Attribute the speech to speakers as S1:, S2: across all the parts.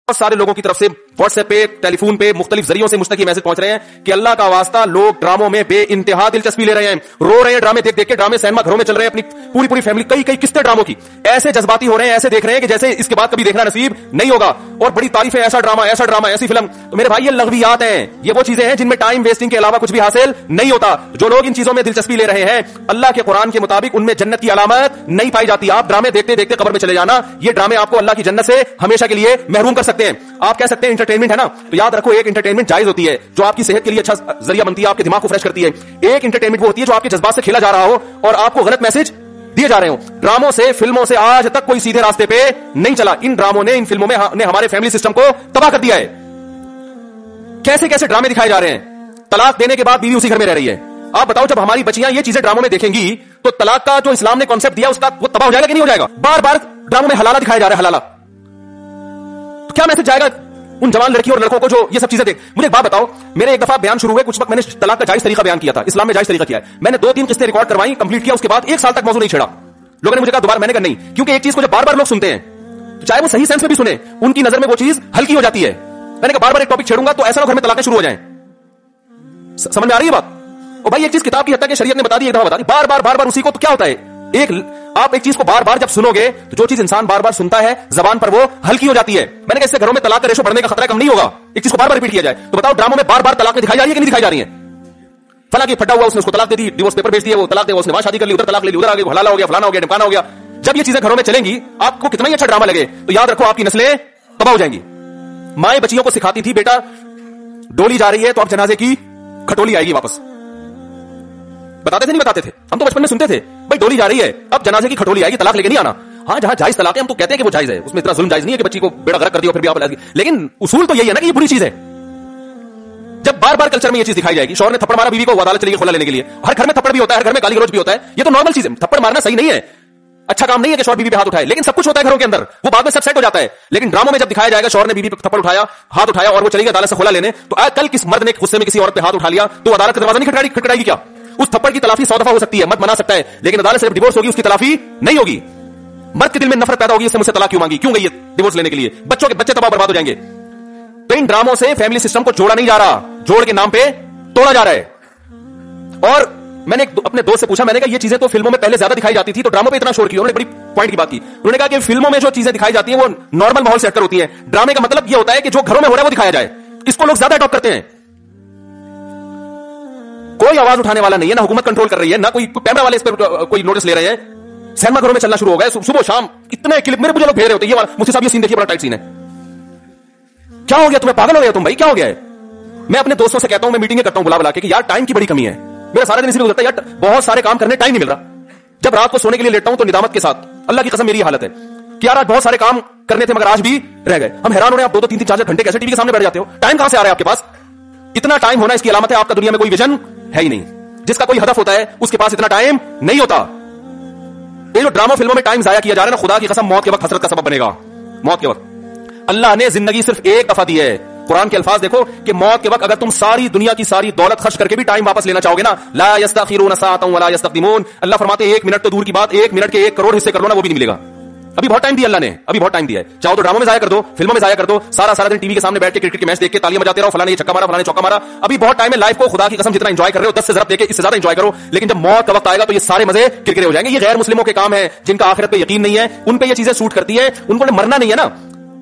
S1: بہت سارے لوگوں کی طرف سے واٹس ایپ پہ, ٹیلی فون پہ, مختلف ذریعوں سے مجھ تک یہ میسج پہنچ رہے ہیں کہ اللہ کا واسطہ لوگ ڈراموں میں بے انتہا دلچسپی لے رہے ہیں, رو رہے ہیں ڈرامے دیکھ دیکھ کے. ڈرامے سینما گھروں میں چل رہے ہیں, اپنی پوری فیملی کئی قسطیں ڈراموں کی, ایسے جذباتی ہو رہے ہیں, ایسے دیکھ رہے ہیں کہ جیسے اس کے بعد کبھی دیکھنا نصیب نہیں ہوگا, اور بڑی تعریف ہے, ایسا ڈرامہ ایسی فلم. تو میرے بھائی یہ لغویات ہیں, یہ وہ چیزیں ہیں جن میں ٹائم ویسٹنگ کے علاوہ کچھ بھی حاصل نہیں ہوتا. جو لوگ ان چیزوں میں دلچسپی لے رہے ہیں, اللہ کے قرآن کے مطابق ان میں جنت کی علامت نہیں پائی جاتی. آپ ڈرامے دیکھتے دیکھتے قبر میں چلے جانا, یہ ڈرامے آپ کو اللہ کی جنت سے ہمیشہ کے لیے محروم کر سکتے ہیں. آپ کہہ سکتے ہیں انٹرٹینمنٹ ہے نا, تو یاد رکھو ایک انٹرٹینمنٹ جائز ہوتی ہے جو آپ کی صحت کے لیے اچھا ذریعہ بنتی ہے, آپ کے دماغ کو فریش کرتی ہے. ایک انٹرٹینمنٹ وہ ہوتی ہے جو آپ کے جذبات سے کھیلا جا رہا ہو اور آپ کو غلط میسج دیے جا رہے ہوں. ڈراموں سے, فلموں سے آج تک کوئی سیدھے راستے پہ نہیں چلا. ان ڈراموں نے, ان فلموں میں نے ہمارے فیملی سسٹم کو تباہ کر دیا ہے. کیسے کیسے ڈرامے دکھائے جا رہے ہیں. طلاق دینے کے بعد بیوی اسی گھر میں رہ رہی ہے. آپ بتاؤ جب ہماری بچیاں یہ چیزیں ڈراموں میں دیکھیں گی تو طلاق کا جو اسلام نے کانسیپٹ دیا اس کا وہ تباہ ہو جائے گا کہ نہیں ہو جائے گا. بار بار ڈراموں میں حلالہ دکھایا جا رہا ہے, حلالہ. تو کیا میسج جائے گا ان جوان لڑکیوں اور لڑکوں کو جو یہ سب چیزیں دیکھ. مجھے ایک بات بتاؤ, میرے ایک دفعہ بیان شروع ہوئے, کچھ وقت میں نے طلاق کا جائز طریقہ بیان کیا تھا, اسلام میں جائز طریقہ کیا ہے. میں نے 2-3 قسطیں ریکارڈ کروائی, کمپلیٹ کیا, اس کے بعد 1 سال تک موضوع نہیں چھیڑا. لوگوں نے مجھے کہا دوبارہ, میں نے کہا نہیں, کیونکہ ایک چیز کو جب بار بار لوگ سنتے ہیں, چاہے وہ صحیح سینس میں بھی سنیں, ان کی نظر میں وہ چیز ہلکی ہو جاتی ہے. میں نے کہا بار بار ایک ٹاپک چھیڑوں گا تو ایسا نہ گھر میں طلاقیں شروع ہو جائیں. سمجھ میں آ رہی ہے بات؟ اور بھائی ایک چیز کتاب کی حد تک شریعت نے بتا دی, ایک دفعہ بتا دی, بار بار اسی کو, تو کیا ہوتا ہے, آپ ایک چیز کو بار بار جب سنو گے تو جو چیز انسان بار بار سنتا ہے زبان پر وہ ہلکی ہو جاتی ہے. میں نے کہا اس سے گھروں میں طلاق کا ریشو بڑھنے کا خطرہ کم نہیں ہوگا, ایک چیز کو بار بار ریپیٹ کیا جائے. تو بتاؤ ڈراموں میں بار بار طلاقیں دکھائی جا رہی ہے کہ نہیں دکھائی جا رہی ہیں. فلاں کی پھٹا ہوا, اس نے اس کو طلاق دے دی, ڈیورس پیپر بھیج دیا, وہ طلاق دے, اس نے وہاں شادی کر لی, ادھر طلاق لے لی, ادھر آگے حلالہ ہو گیا, فلانا ہو گیا, ڈمکانا ہو گیا. جب یہ چیزیں گھروں میں چلیں گی, آپ کو کتنا ہی اچھا ڈرامہ لگے, تو یاد رکھو آپ کی نسلیں تباہ ہو جائیں گی. مائیں بچیوں کو سکھاتی تھی, بیٹا ڈولی جا رہی ہے تو اب جنازے کی کھٹولی آئے گی واپس. بتاتے تھے نہیں بتاتے تھے, ہم تو بچپن میں سنتے تھے, بھائی ڈولی جا رہی ہے اب جنازے کی کھٹولی آئے گی, طلاق لے کے نہیں آنا. ہاں جہاں جائز طلاق ہے ہم تو کہتے ہیں کہ وہ جائز ہے, اس میں اتنا ظلم جائز نہیں ہے کہ بچی کو بیڑا غرق کر دیا پھر بھی آپ لازمی, لیکن اصول تو یہی ہے نا کہ یہ بری چیز ہے. جب بار بار کلچر میں یہ چیز دکھائی جائے گی, شوہر نے تھپڑ مارا بیوی کو, وہ عدالت چلی گئی کھلا لینے کے لیے. ہر گھر میں تھپڑ بھی ہوتا ہے, ہر گھر میں گالی گلوچ بھی ہوتا ہے, یہ تو نارمل چیز ہے. تھپڑ مارنا صحیح نہیں ہے, اچھا کام نہیں ہے کہ شوہر بیوی پہ ہاتھ اٹھائے, لیکن سب کچھ ہوتا ہے گھروں کے اندر, وہ بعد میں سب سیٹ ہو جاتا ہے. لیکن ڈراموں میں جب دکھایا جائے گا شوہر نے بیوی پہ تھپڑ اٹھایا, ہاتھ اٹھایا اور وہ چلی گئی عدالت سے کھلا لینے, تو کل کس مرد نے غصے میں کسی عورت پہ ہاتھ اٹھا لیا تو عدالت کا دروازہ نہیں کھٹکھٹائے گی کیا؟ اس تھپڑ کی تلافی 100 دفعہ ہو سکتی ہے, مت منا سکتا ہے, لیکن عدالت سے جب ڈیورس ہوگی اس کی تلافی نہیں ہوگی. مرد کے دل میں نفرت پیدا ہوگی, اس سے مجھ سے طلاق کیوں مانگی, کیوں گئی ہے ڈیورس لینے کے لیے, بچے تباہ برباد ہو جائیں گے. تو ان ڈراموں سے فیملی سسٹم کو جوڑا نہیں جا رہا, جوڑ کے نام پہ توڑا جا رہا ہے. اور میں نے اپنے دوست سے پوچھا, میں نے کہا یہ چیزیں تو فلموں میں پہلے زیادہ دکھائی جاتی تھی, تو ڈراموں پہ اتنا شور کیا؟ انہوں نے بڑی پوائنٹ کی بات کی. انہوں نے کہا کہ فلموں میں جو چیزیں دکھائی جاتی ہیں وہ نارمل ماحول سے ہٹ کر ہوتی ہیں. ڈرامے کا مطلب یہ ہوتا ہے کہ جو گھروں میں ہو رہا ہے وہ دکھایا جائے, اس کو لوگ زیادہ اڈاپٹ کرتے ہیں. کوئی آواز اٹھانے والا نہیں ہے, نہ حکومت کنٹرول کر رہی ہے, نہ کوئی کیمرہ والے اس پہ کوئی نوٹس لے رہے ہیں. سینما گھروں میں چلنا شروع ہو گیا, صبح شام اتنے کلپ میرے مجھے لوگ بھیج رہے ہوتے ہیں, یہ مجھے صاحب یہ سین دیکھیے, بڑا ٹائٹ سین ہے. کیا ہو گیا تمہیں, پاگل ہو گیا تم بھائی, کیا ہو گیا ہے؟ میں اپنے دوستوں سے کہتا ہوں, میں میٹنگیں کرتا ہوں بلا بلا کے کہ یار ٹائم کی بڑی کمی ہے, میرا سارا دن اسی میں گزرتا ہے یار, بہت سارے کام کرنے ٹائم نہیں مل رہا. جب رات کو سونے کے لیے لیٹتا ہوں تو ندامت کے ساتھ, اللہ کی قسم میری حالت ہے کہ یار آج بہت سارے کام کرنے تھے مگر آج بھی رہ گئے. ہم حیران ہو رہے ہیں, آپ 2-3 4 گھنٹے کیسے ٹی وی کے سامنے بیٹھ جاتے ہو, ٹائم کہاں سے آ رہا ہے آپ کے پاس؟ اتنا ٹائم ہونا اس کی علامت ہے آپ کا دنیا میں کوئی ویژن ہے ہی نہیں. جس کا کوئی ہدف ہوتا ہے اس کے پاس اتنا ٹائم نہیں ہوتا. یہ جو ڈرامہ فلموں میں ٹائم ضائع کیا جا رہا ہے نا, خدا کی قسم موت کے وقت حسرت کا سبب بنے گا. موت کے وقت اللہ نے زندگی صرف ایک دفعہ دی ہے. قرآن کے الفاظ دیکھو کہ موت کے وقت اگر تم ساری دنیا کی ساری دولت خرچ کر کے بھی ٹائم واپس لینا چاہو گے نا, لا یستاخرون ساعۃ ولا یستقدمون, اللہ فرماتے ہیں 1 منٹ تو دور کی بات, 1 منٹ کے 1 کروڑ حصے کر لو نا, وہ بھی نہیں ملے گا. ابھی بہت ٹائم دیا اللہ نے, ابھی بہت ٹائم دیا ہے. چاہو تو ڈراموں میں ضائع کر دو, فلموں میں ضائع کر دو, سارا دن ٹی وی کے سامنے بیٹھ کے کرکٹ کے میچ دیکھ کے تالیاں بجاتے رہو, فلاں نے یہ چھکا مارا, فلاں نے چوکا مارا. ابھی بہت ٹائم ہے, لائف کو خدا کی قسم جتنا انجوائے کر رہے ہو 10 سے ضرب دے کے اس سے زیادہ انجوائے کرو. لیکن جب موت کا وقت آئے گا تو یہ سارے مزے کرکرے ہو جائیں گے. یہ غیر مسلموں کے کام ہیں جن کا آخرت پہ یقین نہیں ہے, ان پہ یہ چیزیں سوٹ کرتی ہیں. ان کو مرنا نہیں ہے نا,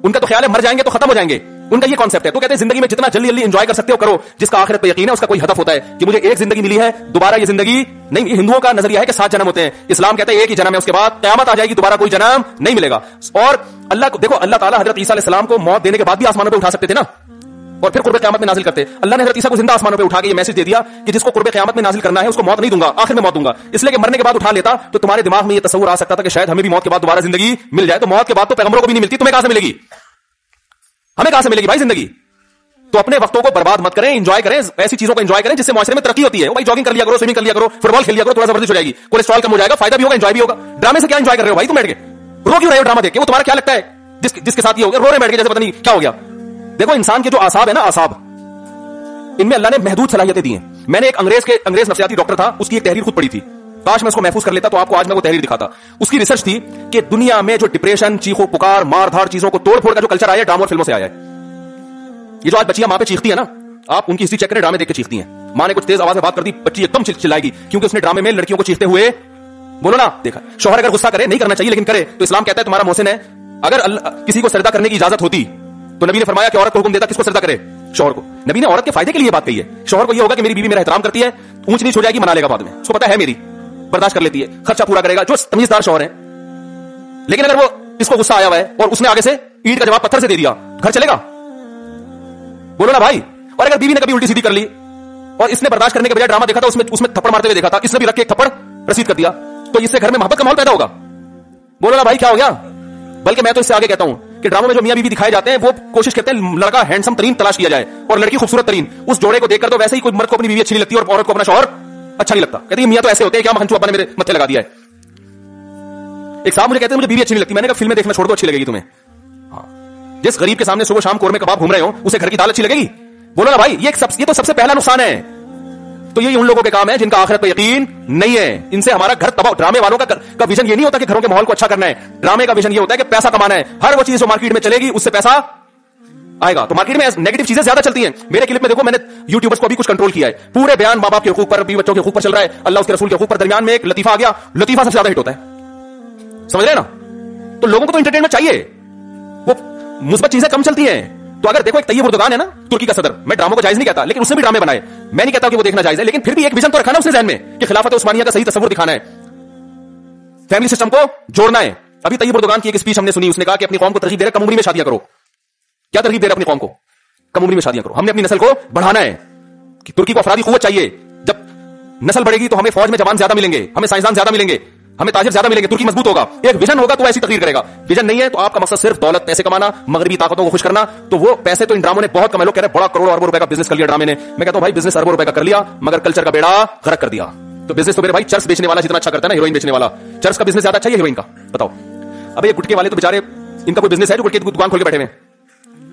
S1: ان کا تو خیال ہے مر جائیں گے تو ختم ہو جائیں گے, ان کا یہ کانسیپٹ ہے. تو کہتے ہیں زندگی میں جتنا جلدی انجوائے کر سکتے ہو کرو. جس کا آخرت پہ یقین ہے اس کا کوئی ہدف ہوتا ہے کہ مجھے ایک زندگی ملی ہے, دوبارہ یہ زندگی نہیں. ہندوؤں کا نظریہ ہے کہ 7 جنم ہوتے ہیں, اسلام کہتا ہے ایک ہی جنم ہے, اس کے بعد قیامت آ جائے گی, دوبارہ کوئی جنم نہیں ملے گا. اور اللہ کو دیکھو, اللہ تعالیٰ حضرت عیسیٰ علیہ السلام کو موت دینے کے بعد بھی آسمانوں پہ اٹھا سکتے تھے نا, اور پھر قرب قیامت میں نازل کرتے. اللہ نے حضرت عیسیٰ کو زندہ آسمانوں پہ اٹھا کے یہ میسج دے دیا کہ جس کو قرب قیامت میں نازل کرنا ہے اس کو موت نہیں دوں گا, آخر میں موت دوں گا. اس لیے کہ مرنے کے بعد اٹھا لیتا تو تمہارے دماغ میں یہ تصور آ سکتا تھا کہ شاید ہمیں بھی موت کے بعد دوبارہ زندگی مل جائے. تو موت کے بعد تو پیغمبروں کو بھی نہیں ملتی, تمہیں کہاں سے ملے گی, ہمیں کہاں سے ملے گی بھائی زندگی؟ تو اپنے وقتوں کو برباد مت کریں, انجوائے کریں, ایسی چیزوں کو انجوائے کریں جس سے معاشرے میں ترقی ہوتی ہے. بھائی جاگنگ کر لیا کرو, سوئمنگ کر لیا کرو, فٹ بال کھیل لیا کرو, تھوڑا سا ورزش ہو جائے گی, کولیسٹرول کم ہو جائے گا, فائدہ بھی ہوگا, انجوائے بھی ہوگا. ڈرامے سے کیا انجوائے کر رہے ہو بھائی تم بیٹھ کے, رو کیوں رہے ہو ڈرامہ دیکھ کے؟ وہ تمہارا کیا لگتا ہے جس کے ساتھ یہ ہو گیا, رو رہے بیٹھ کے جیسے پتہ نہیں کیا ہو گیا. دیکھو انسان کے جو اعصاب ہے نا, اعصاب, ان میں اللہ نے محدود صلاحیتیں دی ہیں. میں نے ایک انگریز نفسیاتی ڈاکٹر تھا, اس کی ایک تحریر خود پڑھی تھی. काश मैं उसको महफूज कर लेता तो आपको आज मैं वो तहरीर दिखाता। उसकी रिसर्च थी कि दुनिया में जो डिप्रेशन, चीखो पुकार, मारधाड़, चीजों को तोड़ फोड़ का जो कल्चर आया है, ड्रामा और फिल्मों से आया है। ये जो आज बच्चियां मां पे चीखती है ना, आप उनकी हिस्ट्री चेक करें, ड्रामे देख के चीखती हैं। मां ने कुछ तेज आवाज में बात कर दी, बच्ची एकदम चिल्लाएगी क्योंकि उसने ड्रामे में लड़कियों को चीखते हुए, बोलो ना, देखा। शौहर अगर गुस्सा करे, नहीं करना चाहिए लेकिन करे, तो इस्लाम कहता है तुम्हारा मोहसिन है। अगर किसी को सजदा करने की इजाजत होती तो नबी ने फरमाया कि औरत को हुक्म देता किसको सजदा करे? शौहर को। नबी ने औरत के फायदे के लिए बात कही है। शौहर को यह होगा कि मेरी बीवी मेरा एहतराम करती है, ऊंच नीच हो जाएगी, मना लेगा बाद में, उसको पता है मेरी, बर्दाश्त कर लेती है, खर्चा पूरा करेगा, जो तमीजदार शौहर है। लेकिन अगर वो इसको गुस्सा आया हुआ है और उसने आगे से ईंट का जवाब पत्थर से दे दिया, घर चलेगा? बोलो ना भाई। और अगर बीवी ने कभी उल्टी सीधी कर ली और इसने बर्दाश्त करने के बजाय ड्रामा देखा था, उसमें थप्पड़ मारते हुए देखा था, इसने भी रख के एक थप्पड़ रसीद कर दिया, तो इससे घर में मोहब्बत का माहौल पैदा होगा? बोलो ना भाई, क्या हो गया? बल्कि मैं तो इससे आगे कहता हूं कि ड्रामा में जो मियां बीवी दिखाए जाते हैं वो कोशिश करते हैं लड़का हैंडसम तरीन तलाश किया जाए और लड़की खूबसूरत तरीन। उस जोड़े को देखकर तो वैसे ही कोई मर्द को अपनी बीवी अच्छी नहीं लगती और औरत को अपना शौहर अच्छा नहीं लगता। कहते हैं मियां तो ऐसे होते हैं, क्या महंचू अब्बा ने मेरे मत्थे लगा दिया है। एक साहब मुझे कहते हैं मुझे बीवी अच्छी नहीं लगती। मैंने कहा फिल्में देखना छोड़ दो, अच्छी लगेगी तुम्हें। हाँ, जिस गरीब के सामने सुबह शाम कोरमे कबाब घूम रहे हो उसे घर की दाल अच्छी लगेगी? बोलो ना भाई, ये तो सबसे पहला नुकसान है। तो ये उन लोगों के काम है जिनका आखिरत पर यकीन नहीं है। इनसे हमारा घर तबाह। ड्रामे वालों का विजन ये नहीं होता कि घरों के माहौल को अच्छा करना है। ड्रामे का विजन ये होता है कि पैसा कमाना है। हर वो चीज जो मार्केट में चलेगी उससे पैसा आएगा। तो मार्केट में नेगेटिव चीजें ज्यादा चलती हैं। मेरे क्लिप में देखो, मैंने यूट्यूबर्स को अभी कुछ कंट्रोल किया है। पूरे बयान मां बाप के हुकूक पर, बीवी बच्चों के हुकूक पर चल रहा है, अल्लाह उसके रसूल के हुकूक पर। दरमियान में एक लतीफा आ गया, लतीफा सबसे ज्यादा हिट होता है। समझ रहे ना? तो लोगों को तो एंटरटेनमेंट चाहिए, वो मुस्बत चीजें कम चलती हैं। तो अगर देखो, एक तैयब उर्दुगान है ना, तुर्की का सदर, मैं ड्रामों को जायज नहीं कहता, लेकिन उसने भी ड्रामे बनाए। मैं नहीं कहता कि वो देखना जायज है, लेकिन फिर भी एक विजन तो रखा ना उसने ज़हन में कि खिलाफत उस्मानिया का सही तस्वीर दिखाना है, फैमिली सिस्टम को जोड़ना है। अभी तैयब उर्दुगान की एक स्पीच हमने सुनी, उसने कहा कि अपनी कौम को तरजीह दे रहे, कम उम्र में शादियां करो। क्या तरजीह दे रहे अपनी कौम को? कम उम्र में शादियां करो। हमने अपनी नस्ल को बढ़ाना है कि तुर्की को अफरादी कुव्वत चाहिए। जब नस्ल बढ़ेगी तो हमें फौज में जवान ज्यादा मिलेंगे, हमें साइंसदान ज्यादा मिलेंगे, हमें ताजिर ज्यादा मिलेंगे, तुर्की मजबूत होगा। एक विजन होगा तो ऐसी तकरीर करेगा। विजन नहीं है तो आपका मकसद सिर्फ दौलत, पैसे कमाना, मगरबी ताकतों को खुश करना, तो वो पैसे तो इन ड्रामों ने बहुत कमाए। लोग कह रहे हैं बड़ा करोड़ों अरबों रुपए का बिजनेस कर लिया ड्रामे ने। मैं कहता हूं भाई, बिजनेस अरबों रुपए का कर लिया मगर कल्चर का बेड़ा गर्क कर दिया। तो बिजनेस तो मेरे भाई चर्च बेचने वाला जितना अच्छा करता है ना, हीरोइन बेचने वाला, चर्च का बिजनेस ज्यादा अच्छा है हीरोइन का? बताओ। अब ये गुटके वाले तो बेचारे, इनका कोई बिजनेस है जो गुटके की दुकान खोल के बैठे हुए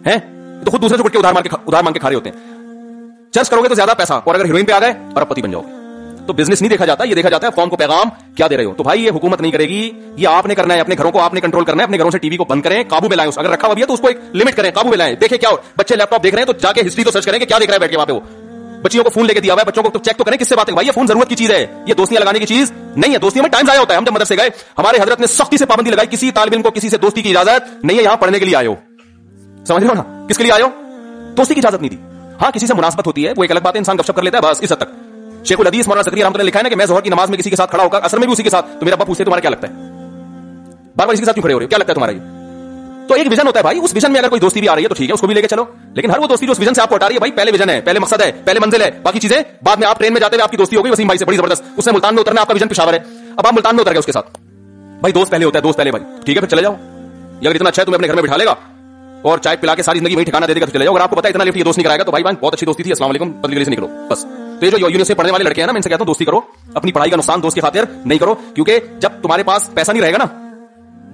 S1: हैं? तो खुद दूसरे से गुटके उधार मांग के खा रहे होते हैं। चर्च करोगे तो ज्यादा पैसा, और अगर हीरोइन पे आ गए अरबपति बन जाओगे। तो बिजनेस नहीं देखा जाता, ये देखा जाता है कौम को पैगाम क्या दे रहे हो। तो भाई ये हुकूमत नहीं करेगी, ये आपने करना है। अपने घरों को आपने कंट्रोल करना है। अपने घरों से टीवी को बंद करें, काबू में लाएं। अगर रखा हुआ है तो उसको एक लिमिट करें, काबू में लाएं। देखें क्या हो, बच्चे लैपटॉप देख रहे हैं तो जाके हिस्ट्री तो सर्च करें कि क्या देख रहा है बैठ के वहां पे। वो बच्चियों को फोन लेके दिया हुआ है, बच्चों को तो चेक तो करें किससे बात है। भाई ये फोन जरूरत की चीज है, ये दोस्तियां लगाने की चीज नहीं है। दोस्तियों में टाइम जाया होता है। हम जब मदरसे गए, हमारे हजरत ने सख्ती से पाबंदी लगाई, किसी तालिब इल्म को किसी से दोस्ती की इजाजत नहीं है। यहां पढ़ने के लिए आए हो, समझ रहे हो ना? किसके लिए आए हो? दोस्ती की इजाजत नहीं दी। हाँ, किसी से मुनासबत होती है, वो एक अलग बात है, इंसान गपशप कर लेता है, बस इस हद तक। शेखुल हदीस मौलाना ज़करिया रहमतुल्लाह ने लिखा है ना कि मैं ज़ोहर की नमाज में किसी के साथ खड़ा होकर, असर में भी उसी के साथ, तो मेरा अब्बा पूछते तुम्हारा क्या लगता है, बार बार इसी के साथ क्यों खड़े हो रहे हो, क्या लगता है तुम्हारा? ये तो एक विजन होता है भाई। उस विजन में अगर कोई दोस्ती भी आ रही है तो ठीक है, उसको भी लेके चलो। लेकिन हर वो दोस्ती जो उस विजन से आपको हटा रही है, भाई पहले विजन है, पहले मकसद है, पहले मंजिल है, बाकी चीजें बाद में। आप ट्रेन में जाते हुए आपकी दोस्ती हो गई वसीम भाई से बड़ी जबरदस्त, उसने मुल्तान में उतरना, आपका विजन पेशावर है, अब आप मुल्तान में उतर गए उसके साथ। भाई दोस्त पहले होता है, दोस्त पहले भाई, ठीक है फिर चले जाओ। अगर इतना अच्छा है तुम्हें अपने घर में बिठा लेगा और चाय पिला के सारी जिंदगी वही ठिकाना दे देगा तो चले जाओ। अगर आपको पता है इतना लिफ्ट ये दोस्त नहीं कराएगा तो भाई बहुत अच्छी दोस्ती थी, अस्सलाम वालेकुम, बदली गली से निकलो बस। तो ये जो यूनिवर्सिटी से पढ़ने वाले लड़के हैं ना, मैं इनसे कहता हूं दोस्ती करो, अपनी पढ़ाई का नुकसान दोस्त की खातिर नहीं करो। क्योंकि जब तुम्हारे पास पैसा नहीं रहेगा ना,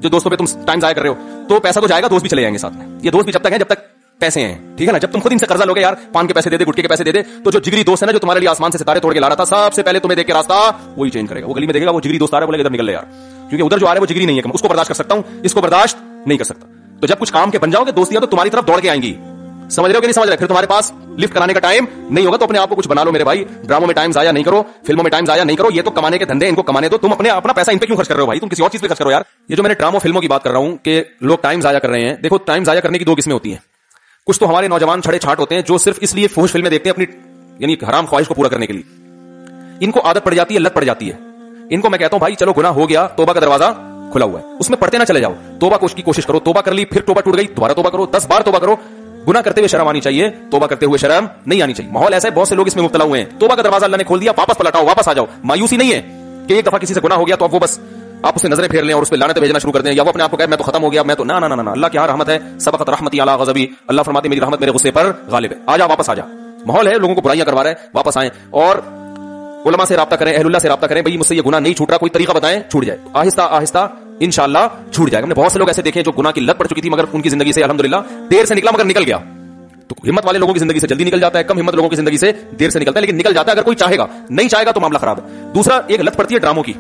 S1: जो दोस्तों पे तुम टाइम जाया कर रहे हो, तो पैसा तो जाएगा, दोस्त भी चले जाएंगे साथ में। ये दोस्त भी जब तक है जब तक पैसे हैं, ठीक है ना? जब तुम खुद इनसे कर्जा लोगे, यार पान के पैसे दे दे, गुटके के पैसे दे दे, तो जो जिगरी दोस्त है ना, जो तुम्हारे लिए आसमान से सितारे तोड़ के ला रहा था, सबसे पहले तुम्हें देख के रास्ता वही चेंज करेगा। वो गली में देखेगा वो जिगरी दोस्त आ रहा है, बोलेगा इधर निकल ले यार, क्योंकि उधर जो आ रहा है वो जिगरी नहीं है, उसको बर्दाश्त कर सकता हूं, इसको बर्दाश्त नहीं कर सकता। तो जब कुछ काम के बन जाओगे, दोस्तियां तो तुम्हारी तरफ दौड़ के आएंगी। समझ रहे हो कि नहीं समझ रहे? फिर तुम्हारे पास लिफ्ट कराने का टाइम नहीं होगा, तो अपने आप को कुछ बना लो मेरे भाई। ड्रामों में टाइम जाया नहीं करो, फिल्मों में टाइम जाया नहीं करो, ये तो कमाने के धंधे, इनको कमाने दो। तुम अपना पैसा इन पे क्यों खर्च कर रहे हो भाई? तुम किसी और चीज पे खर्च करो यार। ये जो मैंने ड्रामो फिल्मों की बात कर रहा हूं कि लोग टाइम जाया कर रहे हैं, देखो टाइम जाया करने की दो किस्में होती हैं। कुछ तो हमारे नौजवान छड़े छाट होते हैं जो सिर्फ इसलिए फुहश फिल्में देखते हैं अपनी यानी हराम ख्वाहिश को पूरा करने के लिए। इनको आदत पड़ जाती है, लत पड़ जाती है। इनको मैं कहता हूं भाई चलो गुनाह हो गया, तौबा का दरवाजा खुला हुआ है, उसमें पढ़ते ना चले जाओ, तौबा की कोशिश करो। तौबा कर ली, फिर तौबा टूट गई, दोबारा तौबा करो, 10 बार तौबा करो। गुनाह करते हुए शर्म आनी चाहिए, तौबा करते हुए शर्म नहीं आनी चाहिए। माहौल ऐसा है, बहुत से लोग इसमें मुब्तला हुए हैं। तौबा का दरवाजा अल्लाह ने खोल दिया, वापस पलटाओ, वापस आ जाओ। मायूसी नहीं है कि एक दफा किसी से गुनाह हो गया तो अब वो बस आप उसे नजरें फेर लें और उस पर लानतें भेजना शुरू कर दें, या वो अपने आप को कहे मैं तो खत्म हो गया, मैं तो ना ना ना ना। अल्लाह की रहमत है, सबक़त रहमती अला ग़ज़बी। अल्लाह फरमाते मेरी रहमत मेरे गुस्से पर गालिब है। आजा, वापस आजा। माहौल है, लोगों को बुराइयां करवा रहे हैं, वापस आए और उलमा से राब्ता करें, अहलुल्लाह से राब्ता करें, भाई मुझसे ये गुनाह नहीं छूट रहा, कोई तरीका बताएं छूट जाए। आहिस्ता आहिस्ता इंशाअल्लाह छूट जाएगा। हमने बहुत से लोग ऐसे देखे जो गुनाह की लत पड़ चुकी थी, मगर उनकी जिंदगी से अल्हम्दुलिल्लाह देर से निकला मगर निकल गया। तो हिम्मत वाले लोगों की जिंदगी से जल्दी निकल जाता है, कम हिम्मत लोगों की जिंदगी से देर से निकलता है, लेकिन निकल जाता है अगर कोई चाहेगा। नहीं चाहेगा तो मामला खराब है। दूसरा, एक लत पड़ती है ड्रामों की।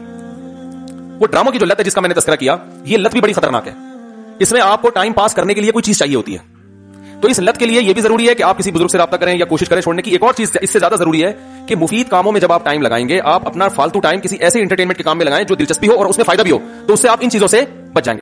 S1: वो ड्रामों की जो लत है जिसका मैंने तस्करा किया, ये लत भी बड़ी खतरनाक है। इसमें आपको टाइम पास करने के लिए कोई चीज चाहिए होती है, तो इस लत के लिए यह भी जरूरी है कि आप किसी बुजुर्ग से राब्ता करें या कोशिश करें छोड़ने की। एक और चीज इससे ज्यादा जरूरी है कि मुफीद कामों में जब आप टाइम लगाएंगे, आप अपना फालतू टाइम किसी ऐसे एंटरटेनमेंट के काम में लगाएं जो दिलचस्पी हो और उसमें फायदा भी हो, तो उससे आप इन चीजों से बच जाएंगे।